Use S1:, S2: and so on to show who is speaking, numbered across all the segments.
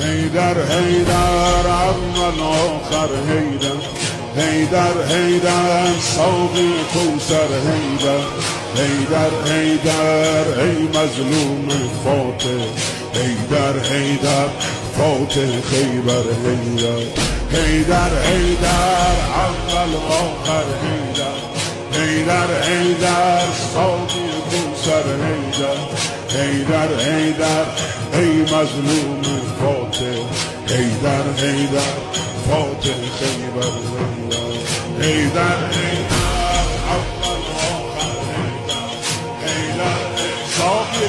S1: حیدر حیدر اول آخر حیدر، حیدر حیدر ساقی کوثر حیدر، حیدر حیدر ای مظلوم فاتح، حیدر حیدر فاتح خیبر حیدر، حیدر حیدر اول آخر حیدر، حیدر حیدر ساقی کوثر حیدر، حیدر حیدر ای مظلوم فاتح، حیدر حیدر فاتح خیبر حیدر، حیدر حیدر اول آخر حیدر، حیدر ساقی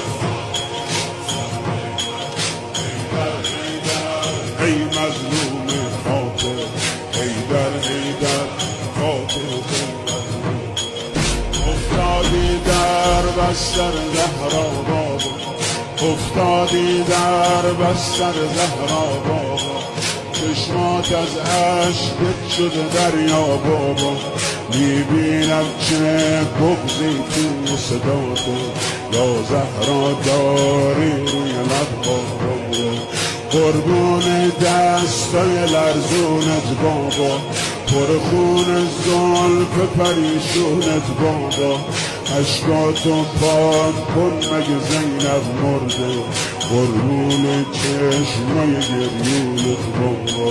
S1: حیدر حیدر ای مظلوم فاتح، حیدر حیدر فاتح خیبر افتادی در بستر زهرا بابا، افتادی در بستر زهرا بابا، چشمات از عشقت شده دریا بابا، میبینم که بغضی توی صدات، یا زهرا داری روی لب بابا، قربون دستای لرزونت بابا، پر خون زلف پریشونت بابا، اشکاتو پاک کن مگه زینب مرده، قربون چشمای گریونت بابا،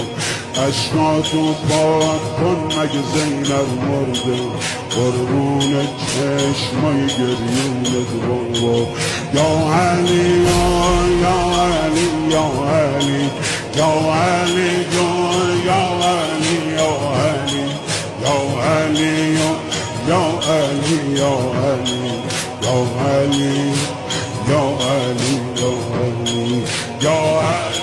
S1: اشکاتو پاک کن مگه زینب مرده، قربون چشمای گریونت بابا، یا علی یا علی یا علی یا علی یا علی یا علی یا علی یا علی یا علی یا علی یا علی یا علی یا علی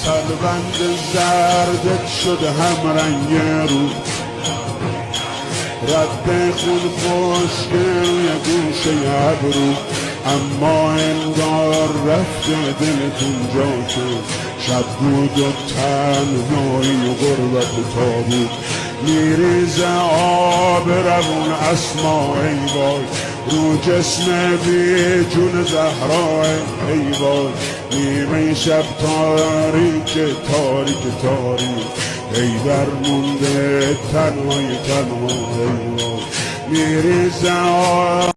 S1: سربند زردت شده هم رنگ رو، رد خون خشک روی گوشه ابرو، اما انگار رفته دلتون جا که شب بود و تنهایی و غربت تابود، میریزه آب روون اسما ای وای، رو جسم بی جون زهرا ای وای، نیمه شب تاریک تاریک تاریک، حیدر مونده تنهای تنها ای وای، میریزه